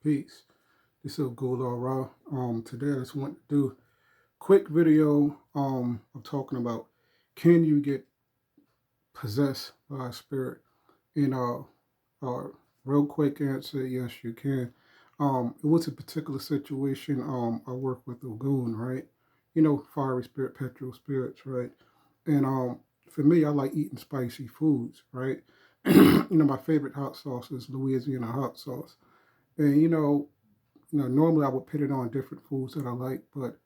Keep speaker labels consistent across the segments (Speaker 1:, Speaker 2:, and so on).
Speaker 1: Peace. This is Gula Ra. Today I just want to do a quick video of talking about, can you get possessed by a spirit? And real quick answer, yes you can. It was a particular situation. I work with Ogun, right? You know, fiery spirit, petrol spirits, right? And for me, I like eating spicy foods, right? My favorite hot sauce is Louisiana hot sauce. And normally I would put it on different foods that I like, but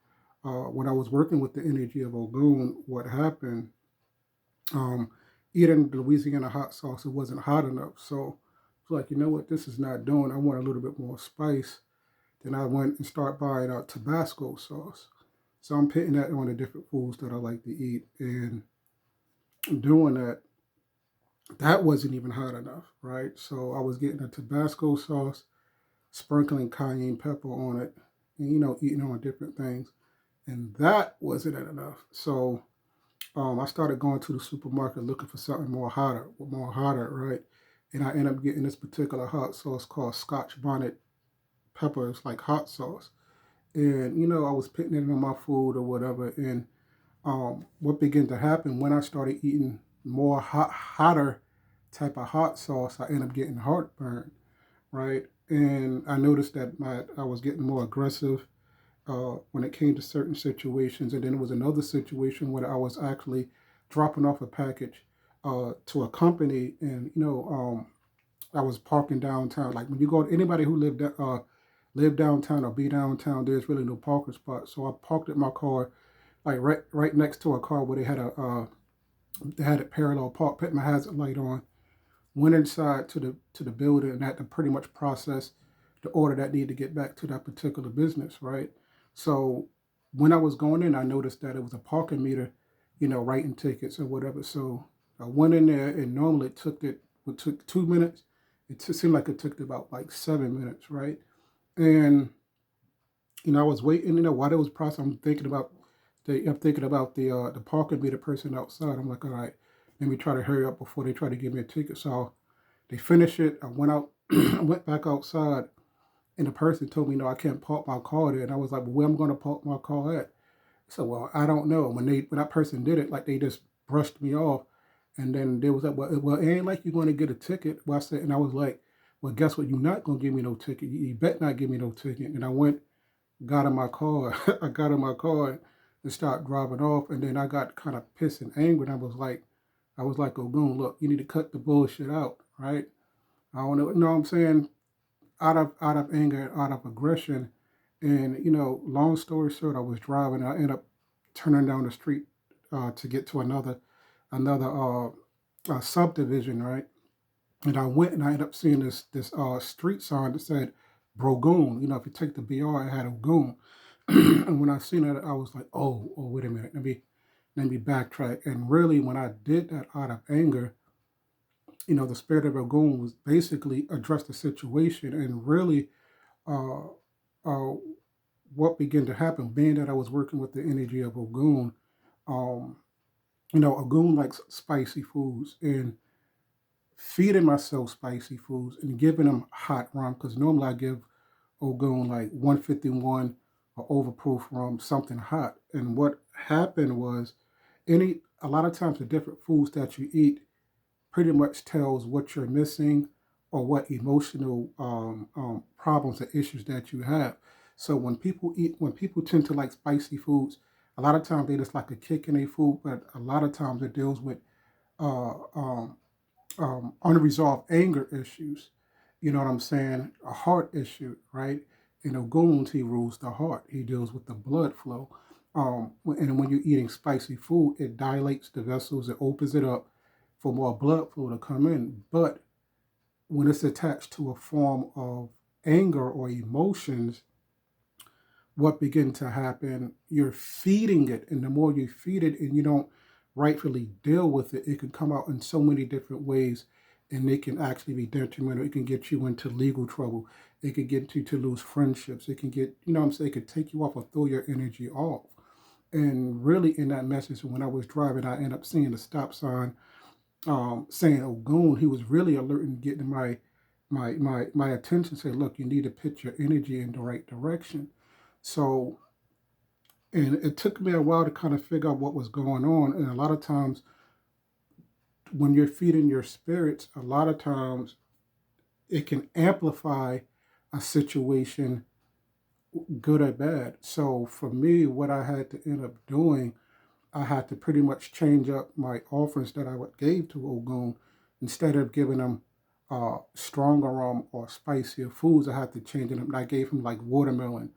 Speaker 1: when I was working with the energy of Ogun, what happened, um, eating the Louisiana hot sauce, it wasn't hot enough. So it's like, you know what, this is not doing. I want a little bit more spice. Then I went and start buying Tabasco sauce. So I'm putting that on the different foods that I like to eat. And doing that, that wasn't even hot enough, right? So I was getting a Tabasco sauce, sprinkling cayenne pepper on it, and eating on different things, and that wasn't enough. So I started going to the supermarket looking for something more hotter, right? And I ended up getting this particular hot sauce called Scotch bonnet pepper. It's like hot sauce, and I was putting it on my food or whatever. And what began to happen when I started eating more hotter type of hot sauce, I ended up getting heartburn, right? And I noticed that I was getting more aggressive when it came to certain situations. And then there was another situation where I was actually dropping off a package to a company, and I was parking downtown. Like when you go, anybody who live downtown or be downtown, there's really no parking spot. So I parked at my car like right next to a car where they had a parallel park. Put my hazard light on, went inside to the building, and had to pretty much process the order that needed to get back to that particular business, right? So when I was going in, I noticed that it was a parking meter, writing tickets or whatever. So I went in there, and normally it took 2 minutes. Seemed like it took about like 7 minutes, right? And I was waiting. While it was processing, I'm thinking about the parking meter person outside. I'm like, all right, let me try to hurry up before they try to give me a ticket. So they finished it. I went out, I went back outside, and the person told me, no, I can't park my car there. And I was like, well, where am I going to park my car at? So, well, I don't know. When that person did it, like they just brushed me off. And then they was like, well, it ain't like you're going to get a ticket. Well, I said, and I was like, well, guess what? You're not going to give me no ticket. You bet not give me no ticket. And I went, got in my car. I got in my car and started driving off. And then I got kind of pissed and angry. And I was like, oh, boom, look, you need to cut the bullshit out, right? I don't know, what I'm saying? Out of anger, out of aggression. And long story short, I was driving. And I ended up turning down the street to get to another subdivision, right? And I went and I ended up seeing this street sign that said Brogoon. If you take the BR, it had a goon. And when I seen it, I was like, oh, wait a minute, let me backtrack. And really, when I did that out of anger, the spirit of Ogun was basically addressed the situation, and really, uh, uh, what began to happen, being that I was working with the energy of Ogun, um, Ogun likes spicy foods, and feeding myself spicy foods and giving them hot rum, because normally I give Ogun like 151 or overproof rum, something hot. And what happened was, a lot of times the different foods that you eat pretty much tells what you're missing or what emotional problems or issues that you have. So when people tend to like spicy foods, a lot of times they just like a kick in their food, but a lot of times it deals with uh, um, unresolved anger issues. You know what I'm saying? A heart issue, right? In Oguns, he rules the heart. He deals with the blood flow. And when you're eating spicy food, it dilates the vessels, it opens it up for more blood flow to come in. But when it's attached to a form of anger or emotions, what begins to happen, you're feeding it. And the more you feed it and you don't rightfully deal with it, it can come out in so many different ways, and it can actually be detrimental. It can get you into legal trouble. It could get you to lose friendships. It can get, I'm saying, it could take you off or throw your energy off. And really, in that message, when I was driving, I ended up seeing the stop sign saying Ogun. He was really alerting, getting my attention say, look, you need to pitch your energy in the right direction. So, and it took me a while to kind of figure out what was going on. And a lot of times when you're feeding your spirits, a lot of times it can amplify a situation, good or bad. So for me, what I had to end up doing, I had to pretty much change up my offerings that I would give to Ogun. Instead of giving them stronger or spicier foods, I had to change it up. And I gave him like watermelon,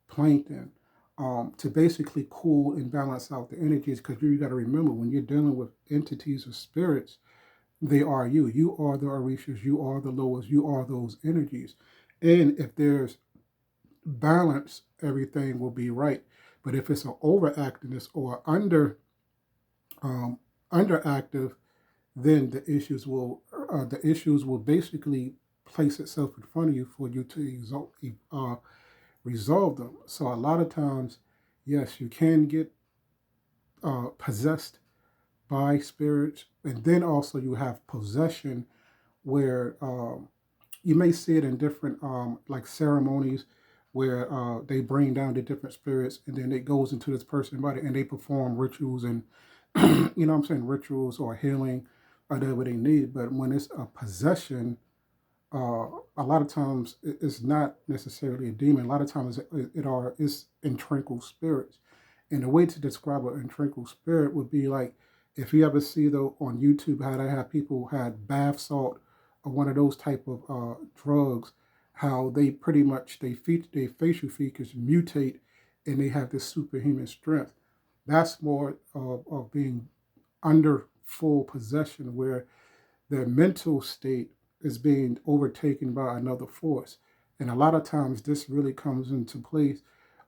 Speaker 1: plankton, to basically cool and balance out the energies. Because you got to remember, when you're dealing with entities or spirits, they are you. You are the Orishas. You are the Loas. You are those energies. And if there's balance, everything will be right. But if it's an overactiveness or underactive, then the issues will basically place itself in front of you for you to resolve them. So a lot of times, yes, you can get possessed by spirits, and then also you have possession, where you may see it in different like ceremonies where they bring down the different spirits, and then it goes into this person's body and they perform rituals and you know what I'm saying, rituals or healing or whatever they need. But when it's a possession, a lot of times it's not necessarily a demon. A lot of times it's intrinsic spirits. And the way to describe an intrinsic spirit would be like, if you ever see though on YouTube how they have people had bath salt or one of those type of drugs, how they pretty much their facial features mutate and they have this superhuman strength. That's more of being under full possession, where their mental state is being overtaken by another force. And a lot of times this really comes into place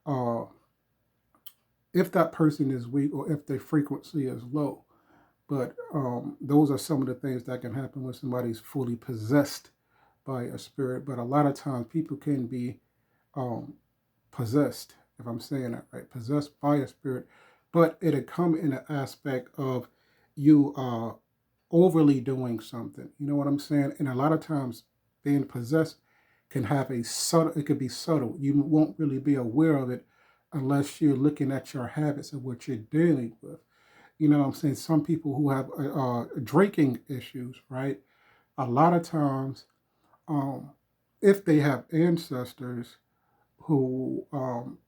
Speaker 1: uh, if that person is weak or if their frequency is low. But those are some of the things that can happen when somebody's fully possessed by a spirit. But a lot of times people can be um, possessed, if I'm saying that right, possessed by a spirit, but it'll come in an aspect of you overly doing something. You know what I'm saying? And a lot of times being possessed can have a subtle, it could be subtle. You won't really be aware of it unless you're looking at your habits of what you're dealing with. You know what I'm saying? Some people who have drinking issues, right? A lot of times, um, if they have ancestors who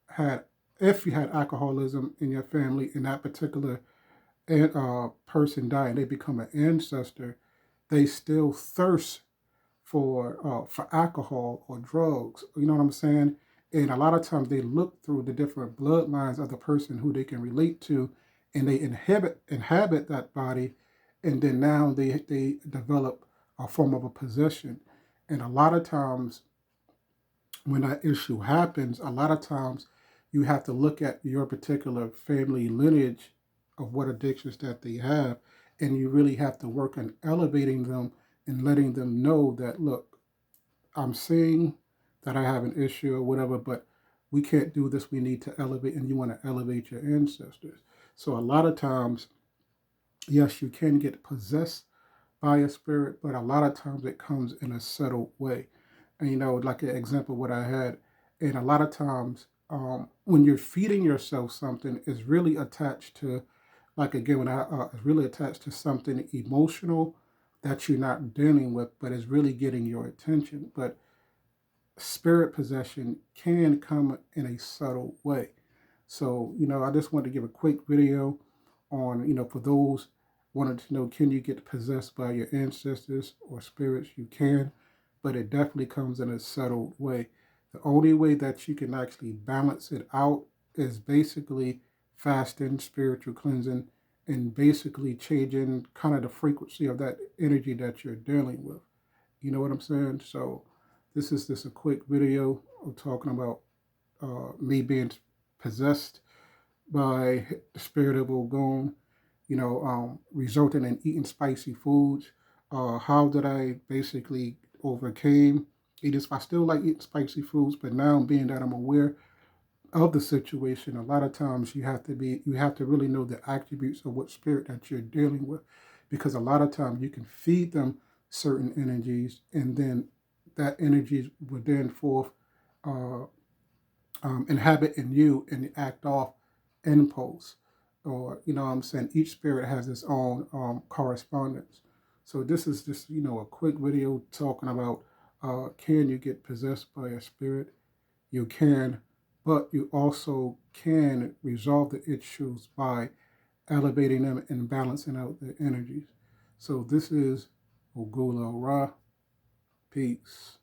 Speaker 1: had, if you had alcoholism in your family and that particular person died and they become an ancestor, they still thirst for alcohol or drugs. You know what I'm saying? And a lot of times they look through the different bloodlines of the person who they can relate to, and they inhabit that body, and then now they develop a form of a possession. And a lot of times when that issue happens, a lot of times you have to look at your particular family lineage of what addictions that they have, and you really have to work on elevating them and letting them know that, look, I'm seeing that I have an issue or whatever, but we can't do this. We need to elevate, and you want to elevate your ancestors. So a lot of times, yes, you can get possessed by a spirit, but a lot of times it comes in a subtle way. And you know, like an example, what I had, and a lot of times when you're feeding yourself something, is really attached to, like again, when it's really attached to something emotional that you're not dealing with, but is really getting your attention. But spirit possession can come in a subtle way. So, you know, I just wanted to give a quick video on, you know, for those wanted to know, can you get possessed by your ancestors or spirits? You can, but it definitely comes in a subtle way. The only way that you can actually balance it out is basically fasting, spiritual cleansing, and basically changing kind of the frequency of that energy that you're dealing with. You know what I'm saying? So this is just a quick video of talking about me being possessed by the spirit of Ogun, you know, resulting in eating spicy foods. How did I basically overcame eating? I still like eating spicy foods, but now being that I'm aware of the situation, a lot of times you have to really know the attributes of what spirit that you're dealing with, because a lot of times you can feed them certain energies, and then that energy would then forth uh, inhabit in you and act off impulse. Or, what I'm saying, each spirit has its own correspondence. So this is just, a quick video talking about can you get possessed by a spirit? You can, but you also can resolve the issues by elevating them and balancing out the energies. So this is Ogula Ra. Peace.